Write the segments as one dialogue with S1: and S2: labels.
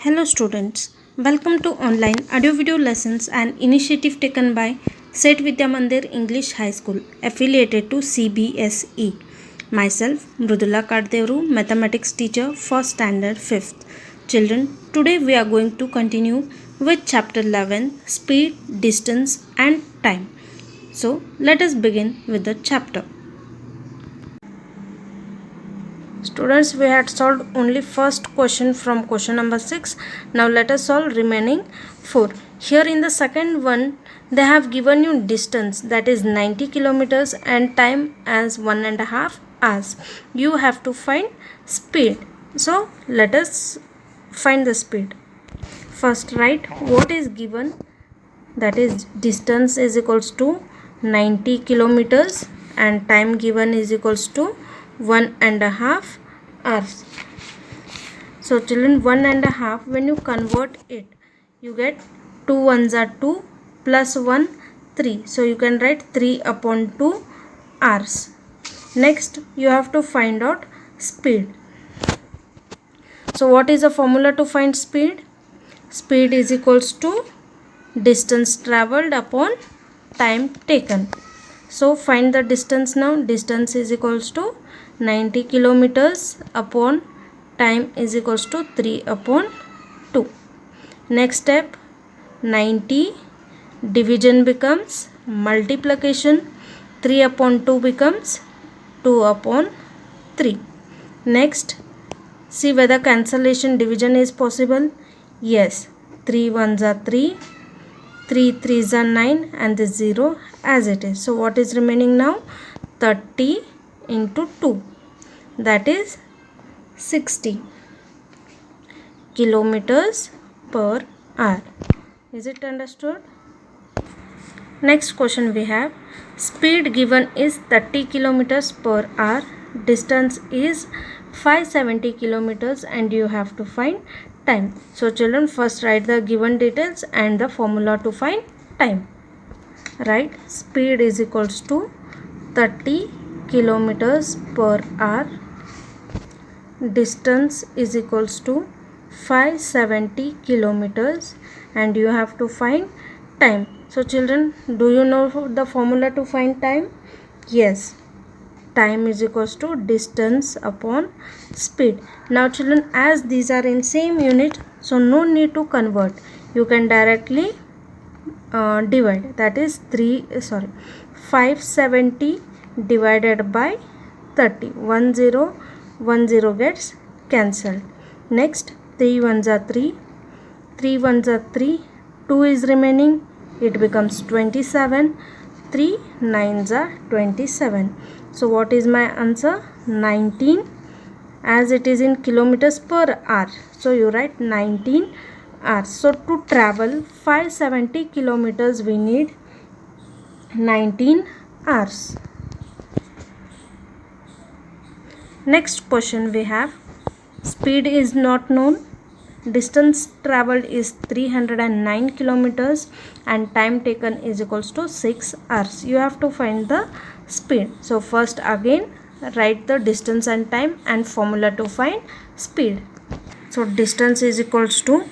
S1: Hello students, welcome to online audio video lessons, an initiative taken by Set Vidya Mandir English High School affiliated to CBSE. Myself Mrudula Kaddevaru, mathematics teacher for standard 5th. Children, today we are going to continue with chapter 11, speed, distance and time. So let us begin with the chapter. Students, we had solved only first question from question number 6. Now let us solve remaining 4. Here in the second one, they have given you distance, that is 90 kilometers, and time as 1.5 hours. You have to find speed. So let us find the speed. First write what is given, that is distance is equals to 90 kilometers and time given is equals to 1.5 hours. So children, 1.5, when you convert it, you get 2 ones are 2 plus 1 3. So you can write 3 upon 2 hours. Next you have to find out speed. So what is the formula to find speed? Speed is equals to distance traveled upon time taken. So find the distance now. Distance is equals to 90 kilometers upon time is equals to 3 upon 2. Next step, 90 division becomes multiplication. 3 upon 2 becomes 2 upon 3. Next, see whether cancellation division is possible. Yes, 3 ones are 3. 3 3s are 9 and this 0 as it is. So what is remaining now? 30 into 2, that is 60 kilometers per hour. Is it understood? Next question we have, speed given is 30 kilometers per hour, distance is 570 kilometers and you have to find time. So children, first write the given details and the formula to find time. Right, speed is equals to 30 kilometers per hour, distance is equals to 570 kilometers and you have to find time. So children, do you know the formula to find time? Yes, time is equals to distance upon speed. Now children, as these are in same unit, so no need to convert. You can directly divide, that is 570 divided by 30. 10 gets cancelled. Next, 3 ones are 3. 3 ones are 3. 2 is remaining. It becomes 27. 3 nines are 27. So what is my answer? 19, as it is in kilometers per hour. So you write 19 hours. So to travel 570 kilometers we need 19 hours. Next question we have, speed is not known, distance traveled is 309 kilometers and time taken is equals to 6 hours. You have to find the speed. So first again write the distance and time and formula to find speed. So distance is equals to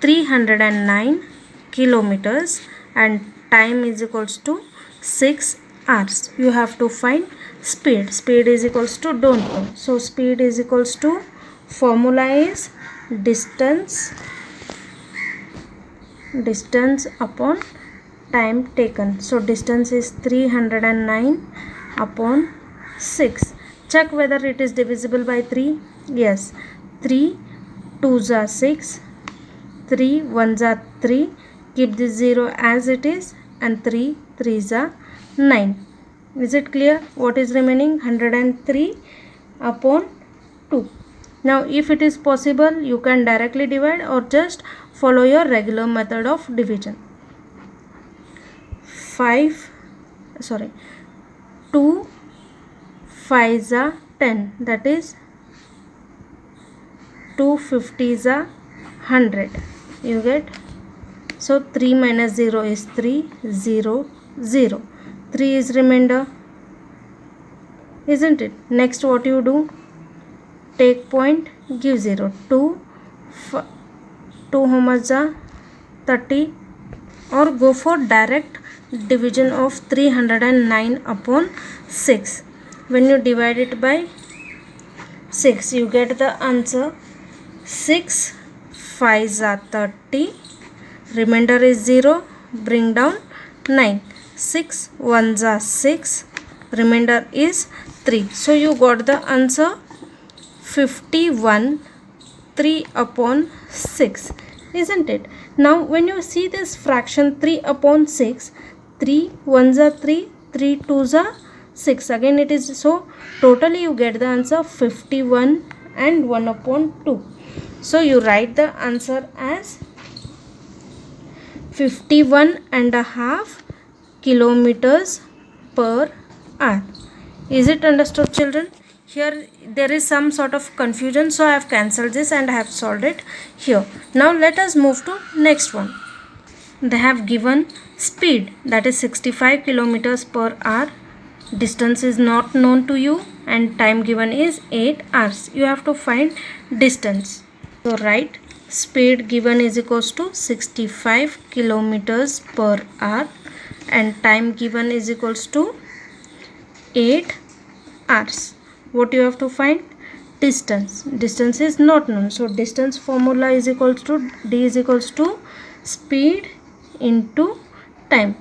S1: 309 kilometers and time is equals to 6 hours. You have to find speed. Speed is equals to, don't know. So speed is equals to, formula is distance upon time taken. So distance is 309 upon 6. Check whether it is divisible by 3. Yes, 3 2s are 6, 3 1s are 3. Keep this 0 as it is and 3 3s are 9. Is it clear? What is remaining? 103 upon 2. Now if it is possible, you can directly divide or just follow your regular method of division. 2 5s are 10, that is 2 50s are 100. You get? So 3 minus 0 is 3, 0, 0. 3 is remainder, isn't it? Next what you do? Take point, give 0. 2 2 how much are 30, or go for direct division of 309 upon 6. When you divide it by 6, you get the answer 6 5s are 30, remainder is 0, bring down 9, 6 1s are 6, remainder is 3. So you got the answer 51 3 upon 6, isn't it? Now when you see this fraction 3 upon 6, 3 1s are 3, 3 2s are 6, again it is, so totally you get the answer 51 and 1 upon 2. So you write the answer as 51.5 kilometers per hour. Is it understood, children? Here there is some sort of confusion, so I have cancelled this and I have solved it here. Now let us move to next one. They have given speed, that is 65 kilometers per hour. Distance is not known to you and time given is 8 hours. You have to find distance. So write speed given is equals to 65 kilometers per hour and time given is equals to 8 hours. What you have to find? Distance. Distance is not known. So distance formula is equals to D is equals to speed into time.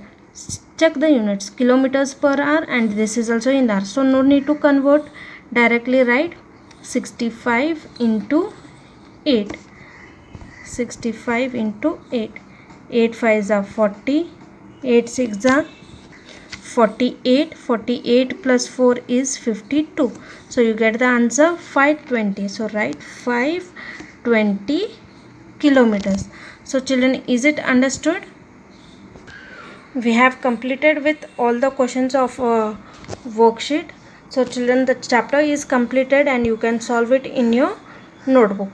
S1: Check the units, kilometers per hour, and this is also in hours. So no need to convert, directly write 65 into 8. 65 into 8. 8 5s are 40. 8 6 are 48. 48 plus 4 is 52. So you get the answer 520. So write 520 kilometers. So children, is it understood? We have completed with all the questions of worksheet. So children, the chapter is completed and you can solve it in your notebook.